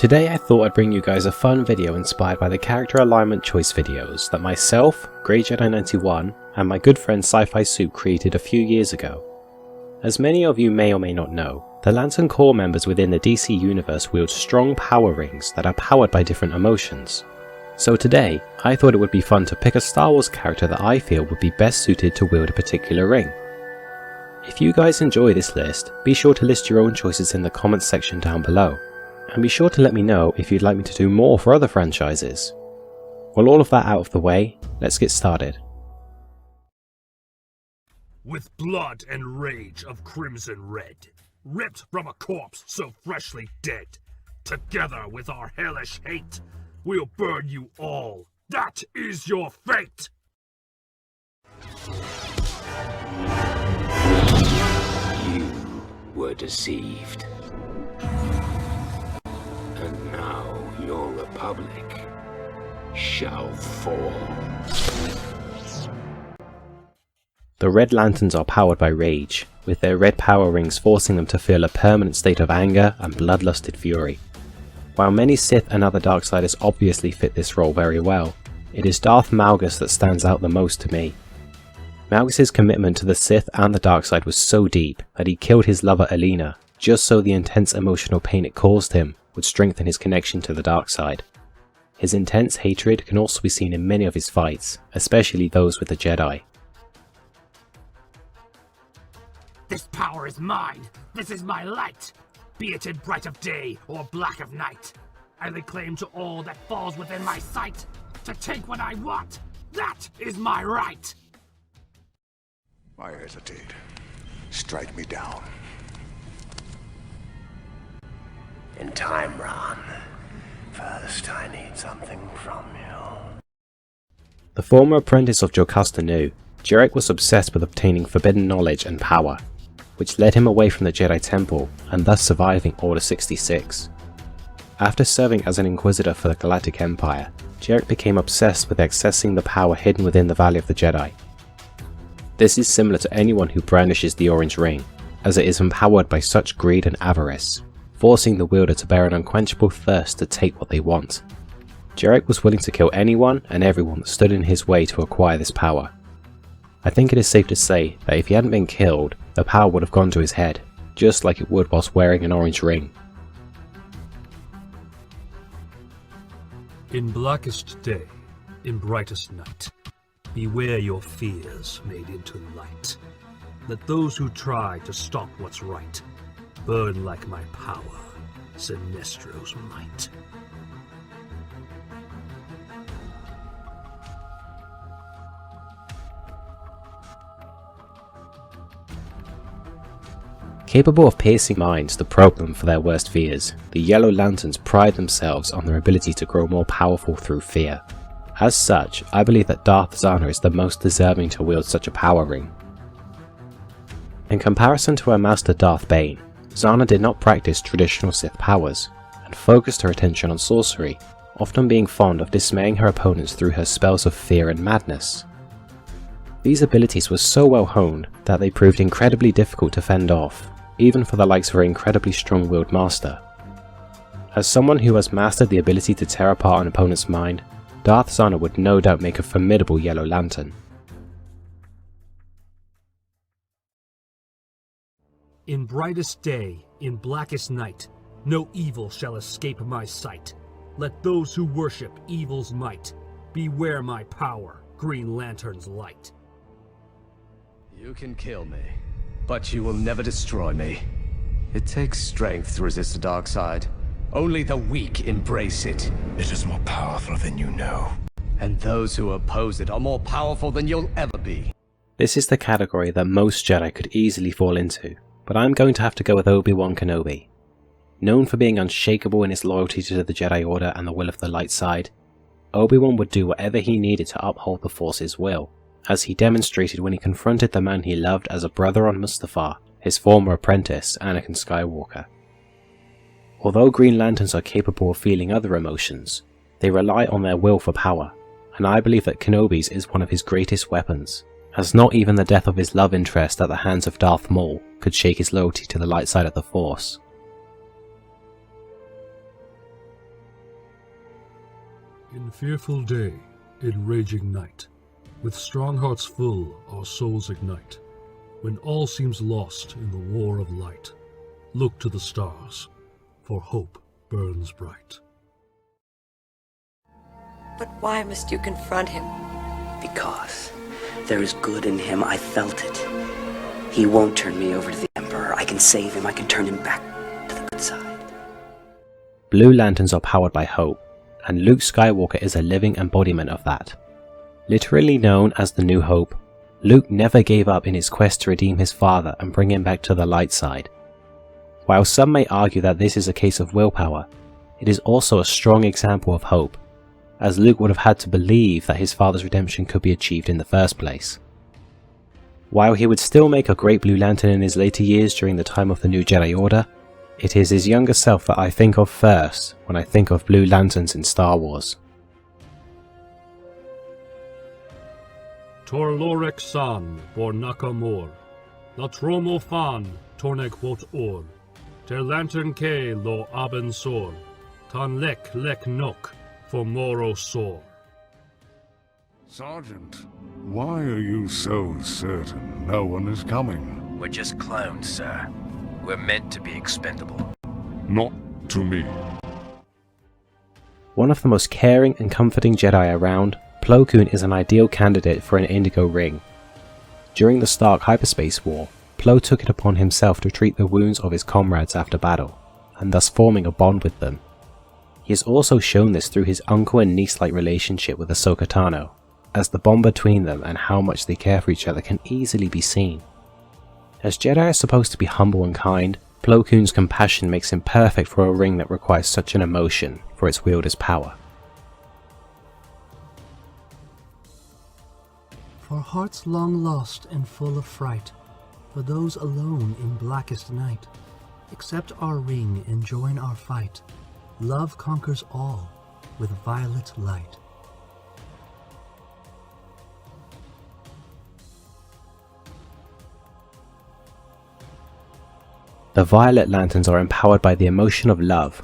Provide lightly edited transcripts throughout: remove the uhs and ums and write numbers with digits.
Today I thought I'd bring you guys a fun video inspired by the character alignment choice videos that myself, Grey Jedi 91, and my good friend Sci-Fi Soup created a few years ago. As many of you may or may not know, the Lantern Corps members within the DC universe wield strong power rings that are powered by different emotions. So today, I thought it would be fun to pick a Star Wars character that I feel would be best suited to wield a particular ring. If you guys enjoy this list, be sure to list your own choices in the comments section down below. And be sure to let me know if you'd like me to do more for other franchises. Well, all of that out of the way, let's get started. With blood and rage of crimson red, ripped from a corpse so freshly dead, together with our hellish hate, we'll burn you all. That is your fate! You were deceived. And now your republic shall fall. The Red Lanterns are powered by rage, with their red power rings forcing them to feel a permanent state of anger and bloodlusted fury. While many Sith and other Darksiders obviously fit this role very well, it is Darth Malgus that stands out the most to me. Malgus' commitment to the Sith and the Darkside was so deep that he killed his lover Alina, just so the intense emotional pain it caused him would strengthen his connection to the dark side. His intense hatred can also be seen in many of his fights, especially those with the Jedi. This power is mine! This is my light! Be it in bright of day or black of night, I lay claim to all that falls within my sight. To take what I want, that is my right! Why hesitate? Strike me down. In time, Ron. First, I need something from you. The former apprentice of Jocasta Nu, Jarek was obsessed with obtaining forbidden knowledge and power, which led him away from the Jedi Temple and thus surviving Order 66. After serving as an Inquisitor for the Galactic Empire, Jarek became obsessed with accessing the power hidden within the Valley of the Jedi. This is similar to anyone who brandishes the Orange Ring, as it is empowered by such greed and avarice, forcing the wielder to bear an unquenchable thirst to take what they want. Jarek was willing to kill anyone and everyone that stood in his way to acquire this power. I think it is safe to say that if he hadn't been killed, the power would have gone to his head, just like it would whilst wearing an orange ring. In blackest day, in brightest night, beware your fears made into light. Let those who try to stop what's right burn like my power, Sinestro's might. Capable of piercing minds to probe them for their worst fears, the Yellow Lanterns pride themselves on their ability to grow more powerful through fear. As such, I believe that Darth Zana is the most deserving to wield such a power ring. In comparison to her master Darth Bane, Zana did not practice traditional Sith powers, and focused her attention on sorcery, often being fond of dismaying her opponents through her spells of fear and madness. These abilities were so well honed that they proved incredibly difficult to fend off, even for the likes of her incredibly strong-willed master. As someone who has mastered the ability to tear apart an opponent's mind, Darth Zana would no doubt make a formidable Yellow Lantern. In brightest day, in blackest night, no evil shall escape my sight. Let those who worship evil's might beware my power, Green Lantern's light. You can kill me, but you will never destroy me. It takes strength to resist the dark side. Only the weak embrace it. It is more powerful than you know. And those who oppose it are more powerful than you'll ever be. This is the category that most Jedi could easily fall into, but I'm going to have to go with Obi-Wan Kenobi. Known for being unshakable in his loyalty to the Jedi Order and the will of the light side, Obi-Wan would do whatever he needed to uphold the Force's will, as he demonstrated when he confronted the man he loved as a brother on Mustafar, his former apprentice Anakin Skywalker. Although Green Lanterns are capable of feeling other emotions, they rely on their will for power, and I believe that Kenobi's is one of his greatest weapons, as not even the death of his love interest at the hands of Darth Maul could shake his loyalty to the light side of the Force. In fearful day, in raging night, with strong hearts full, our souls ignite. When all seems lost in the war of light, look to the stars, for hope burns bright. But why must you confront him? Because there is good in him. I felt it. He won't turn me over to the Emperor. I can save him. I can turn him back to the good side. Blue Lanterns are powered by hope, and Luke Skywalker is a living embodiment of that. Literally known as the New Hope, Luke never gave up in his quest to redeem his father and bring him back to the light side. While some may argue that this is a case of willpower, it is also a strong example of hope, as Luke would have had to believe that his father's redemption could be achieved in the first place. While he would still make a great Blue Lantern in his later years during the time of the New Jedi Order, it is his younger self that I think of first when I think of Blue Lanterns in Star Wars. Tor Lorek San, Bor Nakamor, La Tromo Fan, Tornek Wot Or, Ter Lantern Ke Lo Aben Sor, Tan Lek Lek Nok, For Moro Sor. Sergeant, why are you so certain no one is coming? We're just clones, sir. We're meant to be expendable. Not to me. One of the most caring and comforting Jedi around, Plo Koon is an ideal candidate for an Indigo ring. During the Stark Hyperspace War, Plo took it upon himself to treat the wounds of his comrades after battle, and thus forming a bond with them. He has also shown this through his uncle and niece-like relationship with Ahsoka Tano, as the bond between them and how much they care for each other can easily be seen. As Jedi are supposed to be humble and kind, Plo Koon's compassion makes him perfect for a ring that requires such an emotion for its wielder's power. For hearts long lost and full of fright, for those alone in blackest night, accept our ring and join our fight. Love conquers all with violet light. The Violet Lanterns are empowered by the emotion of love,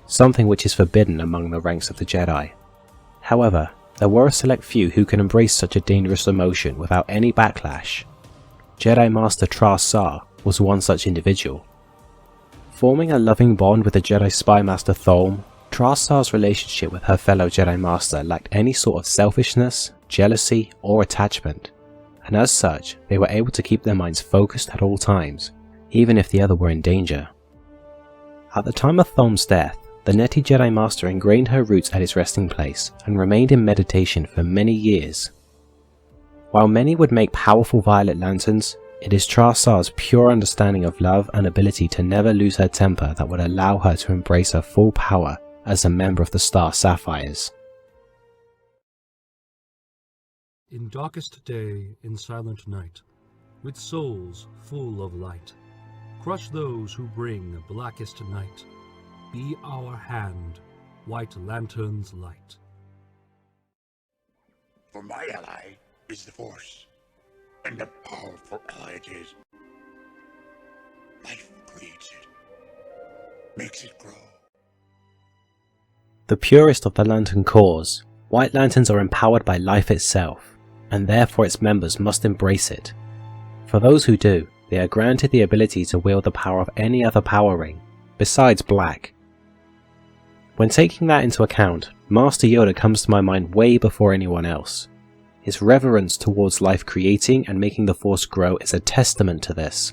something which is forbidden among the ranks of the Jedi. However, there were a select few who can embrace such a dangerous emotion without any backlash. Jedi Master Tra-Sar was one such individual. Forming a loving bond with the Jedi Spy Master Thulm, Tra-Sar's relationship with her fellow Jedi Master lacked any sort of selfishness, jealousy, or attachment, and as such, they were able to keep their minds focused at all times, even if the other were in danger. At the time of Thulm's death, the Neti Jedi Master ingrained her roots at his resting place and remained in meditation for many years. While many would make powerful Violet Lanterns, it is Tra-Sar's pure understanding of love and ability to never lose her temper that would allow her to embrace her full power as a member of the Star Sapphires. In darkest day, in silent night, with souls full of light, crush those who bring blackest night. Be our hand, White Lantern's light. For my ally is the Force, and a powerful ally it is. Life creates it, makes it grow. The purest of the Lantern cores, White Lanterns are empowered by life itself, and therefore its members must embrace it. For those who do, they are granted the ability to wield the power of any other power ring, besides black. When taking that into account, Master Yoda comes to my mind way before anyone else. His reverence towards life creating and making the Force grow is a testament to this.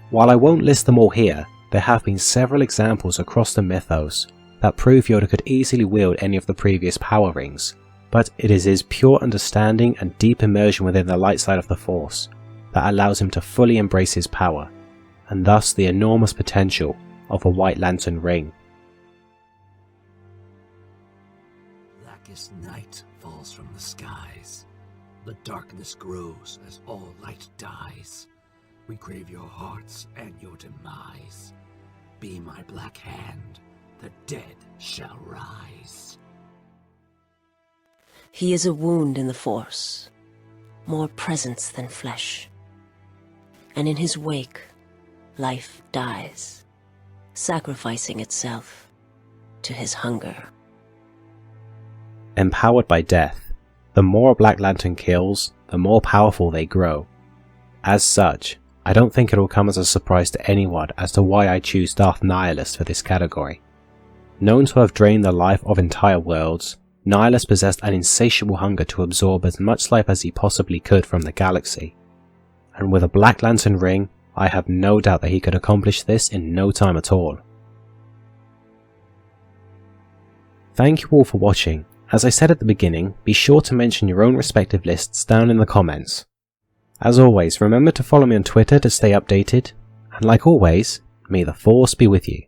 While I won't list them all here, there have been several examples across the mythos that prove Yoda could easily wield any of the previous power rings, but it is his pure understanding and deep immersion within the light side of the Force that allows him to fully embrace his power, and thus the enormous potential of a White Lantern ring. Blackest night falls from the skies. The darkness grows as all light dies. We crave your hearts and your demise. Be my black hand, the dead shall rise. He is a wound in the Force, more presence than flesh. And in his wake, life dies, sacrificing itself to his hunger. Empowered by death, the more a Black Lantern kills, the more powerful they grow. As such, I don't think it will come as a surprise to anyone as to why I choose Darth Nihilus for this category. Known to have drained the life of entire worlds, Nihilus possessed an insatiable hunger to absorb as much life as he possibly could from the galaxy. And with a Black Lantern ring, I have no doubt that he could accomplish this in no time at all. Thank you all for watching. As I said at the beginning, be sure to mention your own respective lists down in the comments. As always, remember to follow me on Twitter to stay updated, and like always, may the Force be with you.